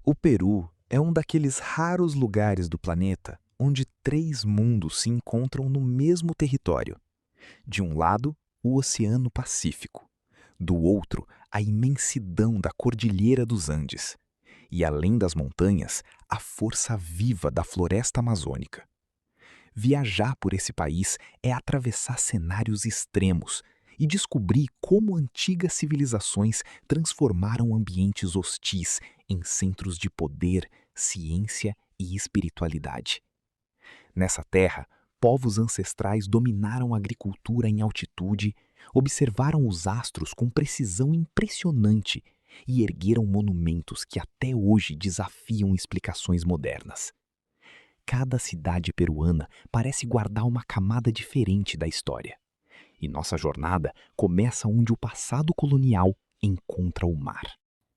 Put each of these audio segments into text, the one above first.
O Peru é um daqueles raros lugares do planeta onde três mundos se encontram no mesmo território. De um lado, o Oceano Pacífico. Do outro, a imensidão da Cordilheira dos Andes. E além das montanhas, a força viva da floresta amazônica. Viajar por esse país é atravessar cenários extremos e descobrir como antigas civilizações transformaram ambientes hostis em centros de poder, ciência e espiritualidade. Nessa terra, povos ancestrais dominaram a agricultura em altitude, observaram os astros com precisão impressionante e ergueram monumentos que até hoje desafiam explicações modernas. Cada cidade peruana parece guardar uma camada diferente da história. E nossa jornada começa onde o passado colonial encontra o mar.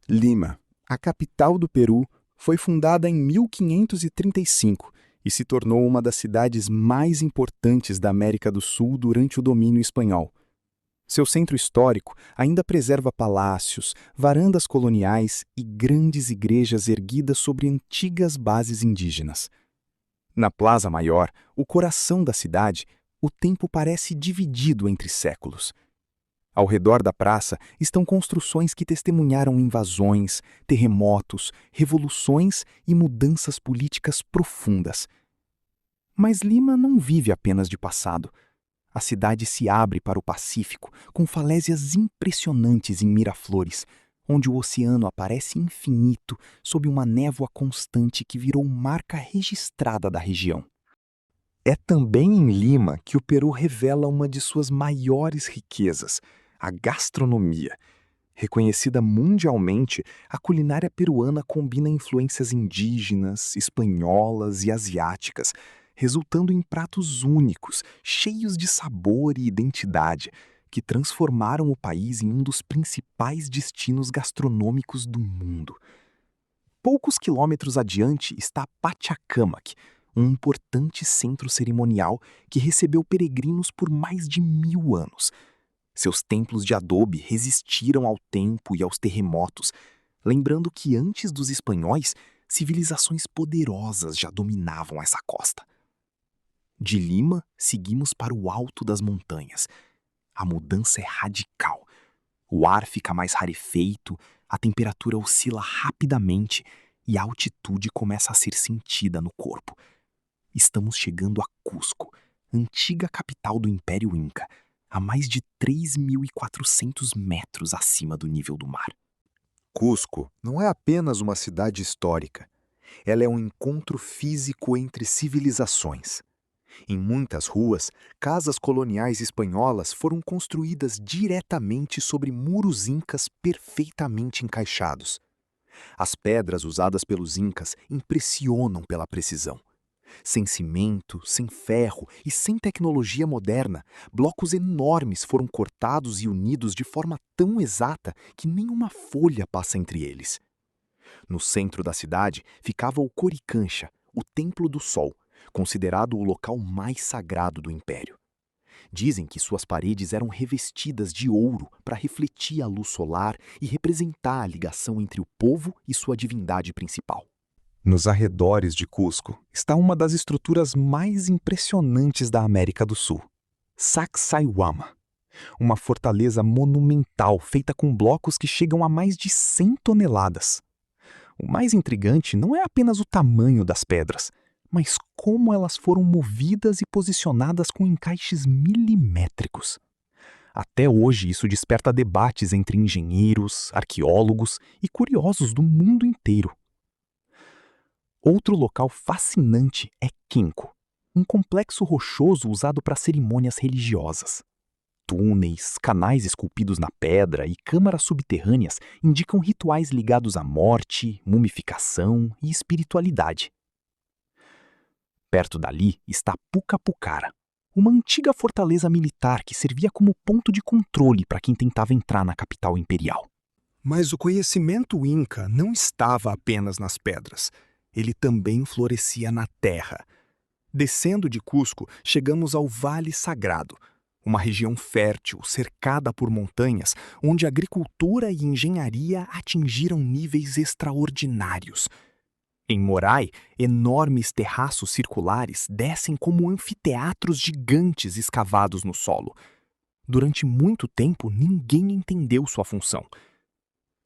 Lima, a capital do Peru, foi fundada em 1535 e se tornou uma das cidades mais importantes da América do Sul durante o domínio espanhol. Seu centro histórico ainda preserva palácios, varandas coloniais e grandes igrejas erguidas sobre antigas bases indígenas. Na Plaza Maior, o coração da cidade, o tempo parece dividido entre séculos. Ao redor da praça estão construções que testemunharam invasões, terremotos, revoluções e mudanças políticas profundas. Mas Lima não vive apenas de passado. A cidade se abre para o Pacífico, com falésias impressionantes em Miraflores, onde o oceano aparece infinito sob uma névoa constante que virou marca registrada da região. É também em Lima que o Peru revela uma de suas maiores riquezas, a gastronomia. Reconhecida mundialmente, a culinária peruana combina influências indígenas, espanholas e asiáticas, resultando em pratos únicos, cheios de sabor e identidade, que transformaram o país em um dos principais destinos gastronômicos do mundo. Poucos quilômetros adiante está Pachacamac, um importante centro cerimonial que recebeu peregrinos por mais de 1000 anos. Seus templos de adobe resistiram ao tempo e aos terremotos, lembrando que antes dos espanhóis, civilizações poderosas já dominavam essa costa. De Lima, seguimos para o alto das montanhas. A mudança é radical. O ar fica mais rarefeito, a temperatura oscila rapidamente e a altitude começa a ser sentida no corpo. Estamos chegando a Cusco, antiga capital do Império Inca, a mais de 3.400 metros acima do nível do mar. Cusco não é apenas uma cidade histórica. Ela é um encontro físico entre civilizações. Em muitas ruas, casas coloniais espanholas foram construídas diretamente sobre muros incas perfeitamente encaixados. As pedras usadas pelos incas impressionam pela precisão. Sem cimento, sem ferro e sem tecnologia moderna, blocos enormes foram cortados e unidos de forma tão exata que nenhuma folha passa entre eles. No centro da cidade ficava o Coricancha, o Templo do Sol, considerado o local mais sagrado do Império. Dizem que suas paredes eram revestidas de ouro para refletir a luz solar e representar a ligação entre o povo e sua divindade principal. Nos arredores de Cusco está uma das estruturas mais impressionantes da América do Sul, Sacsayhuama, uma fortaleza monumental feita com blocos que chegam a mais de 100 toneladas. O mais intrigante não é apenas o tamanho das pedras, mas como elas foram movidas e posicionadas com encaixes milimétricos. Até hoje isso desperta debates entre engenheiros, arqueólogos e curiosos do mundo inteiro. Outro local fascinante é Kenko, um complexo rochoso usado para cerimônias religiosas. Túneis, canais esculpidos na pedra e câmaras subterrâneas indicam rituais ligados à morte, mumificação e espiritualidade. Perto dali está Pucapucara, uma antiga fortaleza militar que servia como ponto de controle para quem tentava entrar na capital imperial. Mas o conhecimento inca não estava apenas nas pedras. Ele também florescia na terra. Descendo de Cusco, chegamos ao Vale Sagrado, Uma região fértil, cercada por montanhas, onde agricultura e engenharia atingiram níveis extraordinários. Em Morai, enormes terraços circulares descem como anfiteatros gigantes escavados no solo. Durante muito tempo, ninguém entendeu sua função.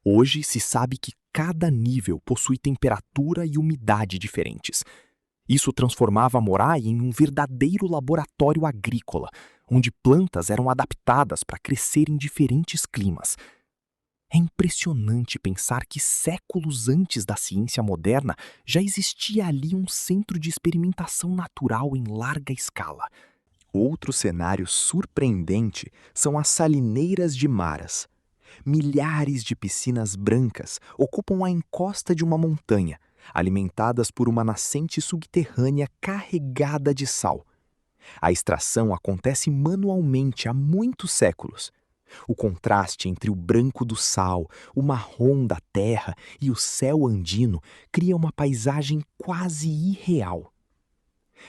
Hoje se sabe que cada nível possui temperatura e umidade diferentes. Isso transformava Morai em um verdadeiro laboratório agrícola, onde plantas eram adaptadas para crescer em diferentes climas. É impressionante pensar que séculos antes da ciência moderna já existia ali um centro de experimentação natural em larga escala. Outro cenário surpreendente são as salineiras de Maras. Milhares de piscinas brancas ocupam a encosta de uma montanha, alimentadas por uma nascente subterrânea carregada de sal. A extração acontece manualmente há muitos séculos. O contraste entre o branco do sal, o marrom da terra e o céu andino cria uma paisagem quase irreal.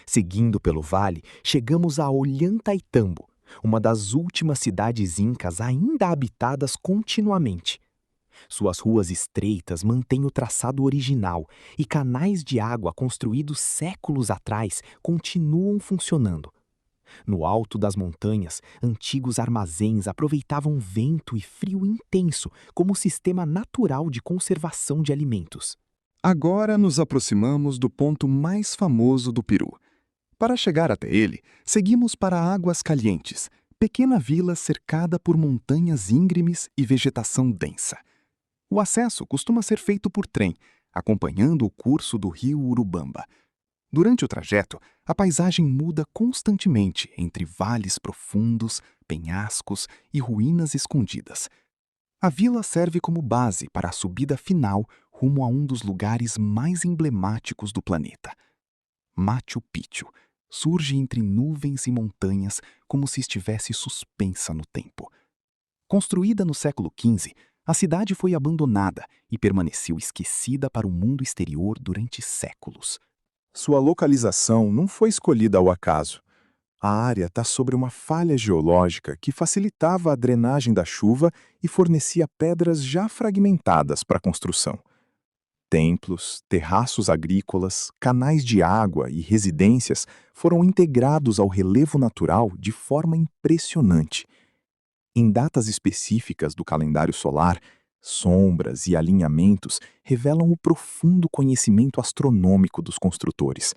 Seguindo pelo vale, chegamos a Ollantaytambo, uma das últimas cidades incas ainda habitadas continuamente. Suas ruas estreitas mantêm o traçado original e canais de água construídos séculos atrás continuam funcionando. No alto das montanhas, antigos armazéns aproveitavam vento e frio intenso como sistema natural de conservação de alimentos. Agora nos aproximamos do ponto mais famoso do Peru. Para chegar até ele, seguimos para Águas Calientes, pequena vila cercada por montanhas íngremes e vegetação densa. O acesso costuma ser feito por trem, acompanhando o curso do rio Urubamba. Durante o trajeto, a paisagem muda constantemente entre vales profundos, penhascos e ruínas escondidas. A vila serve como base para a subida final rumo a um dos lugares mais emblemáticos do planeta. Machu Picchu surge entre nuvens e montanhas como se estivesse suspensa no tempo. Construída no século XV, a cidade foi abandonada e permaneceu esquecida para o mundo exterior durante séculos. Sua localização não foi escolhida ao acaso. A área está sobre uma falha geológica que facilitava a drenagem da chuva e fornecia pedras já fragmentadas para a construção. Templos, terraços agrícolas, canais de água e residências foram integrados ao relevo natural de forma impressionante. Em datas específicas do calendário solar, sombras e alinhamentos revelam o profundo conhecimento astronômico dos construtores.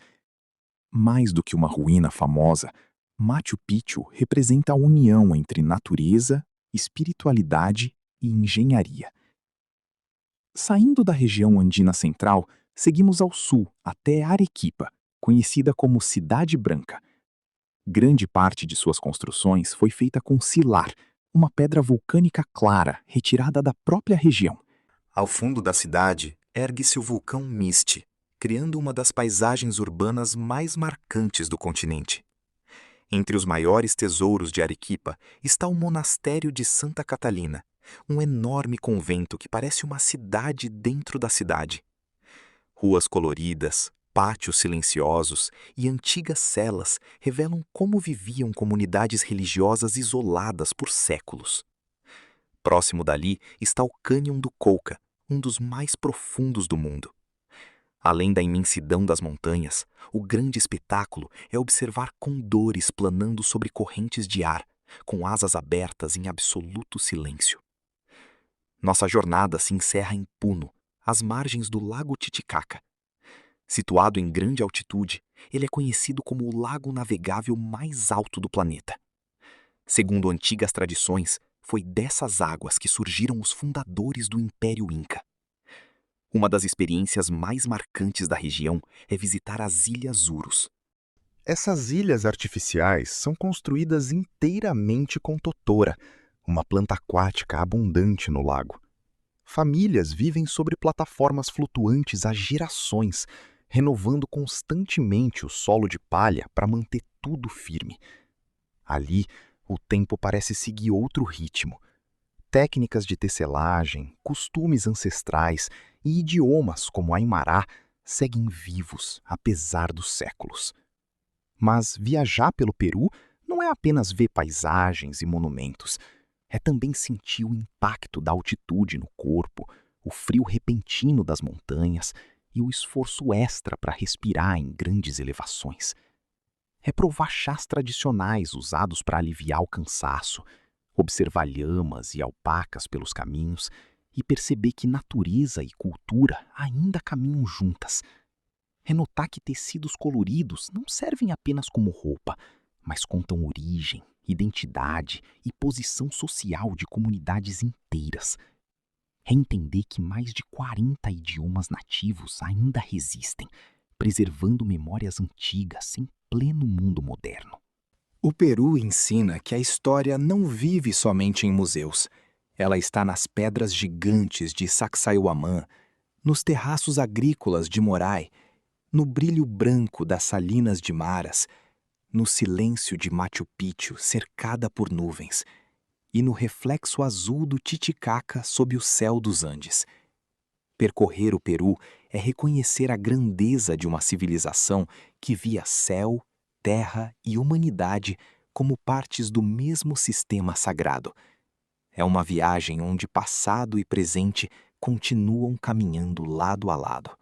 Mais do que uma ruína famosa, Machu Picchu representa a união entre natureza, espiritualidade e engenharia. Saindo da região andina central, seguimos ao sul até Arequipa, conhecida como Cidade Branca. Grande parte de suas construções foi feita com silar, uma pedra vulcânica clara retirada da própria região. Ao fundo da cidade, ergue-se o vulcão Miste, criando uma das paisagens urbanas mais marcantes do continente. Entre os maiores tesouros de Arequipa está o monastério de Santa Catalina, um enorme convento que parece uma cidade dentro da cidade. Ruas coloridas, pátios silenciosos e antigas celas revelam como viviam comunidades religiosas isoladas por séculos. Próximo dali está o Cânion do Colca, um dos mais profundos do mundo. Além da imensidão das montanhas, o grande espetáculo é observar condores planando sobre correntes de ar, com asas abertas em absoluto silêncio. Nossa jornada se encerra em Puno, às margens do Lago Titicaca. Situado em grande altitude, ele é conhecido como o lago navegável mais alto do planeta. Segundo antigas tradições, foi dessas águas que surgiram os fundadores do Império Inca. Uma das experiências mais marcantes da região é visitar as Ilhas Urus. Essas ilhas artificiais são construídas inteiramente com totora, uma planta aquática abundante no lago. Famílias vivem sobre plataformas flutuantes há gerações, renovando constantemente o solo de palha para manter tudo firme. Ali, o tempo parece seguir outro ritmo. Técnicas de tecelagem, costumes ancestrais e idiomas como Aimará seguem vivos apesar dos séculos. Mas viajar pelo Peru não é apenas ver paisagens e monumentos, é também sentir o impacto da altitude no corpo, o frio repentino das montanhas e o esforço extra para respirar em grandes elevações. É provar chás tradicionais usados para aliviar o cansaço, observar lhamas e alpacas pelos caminhos e perceber que natureza e cultura ainda caminham juntas. É notar que tecidos coloridos não servem apenas como roupa, mas contam origem, identidade e posição social de comunidades inteiras. É entender que mais de 40 idiomas nativos ainda resistem, preservando memórias antigas em pleno mundo moderno. O Peru ensina que a história não vive somente em museus. Ela está nas pedras gigantes de Sacsayhuamán, nos terraços agrícolas de Moray, no brilho branco das salinas de Maras, no silêncio de Machu Picchu cercada por nuvens e no reflexo azul do Titicaca sob o céu dos Andes. Percorrer o Peru é reconhecer a grandeza de uma civilização que via céu, terra e humanidade como partes do mesmo sistema sagrado. É uma viagem onde passado e presente continuam caminhando lado a lado.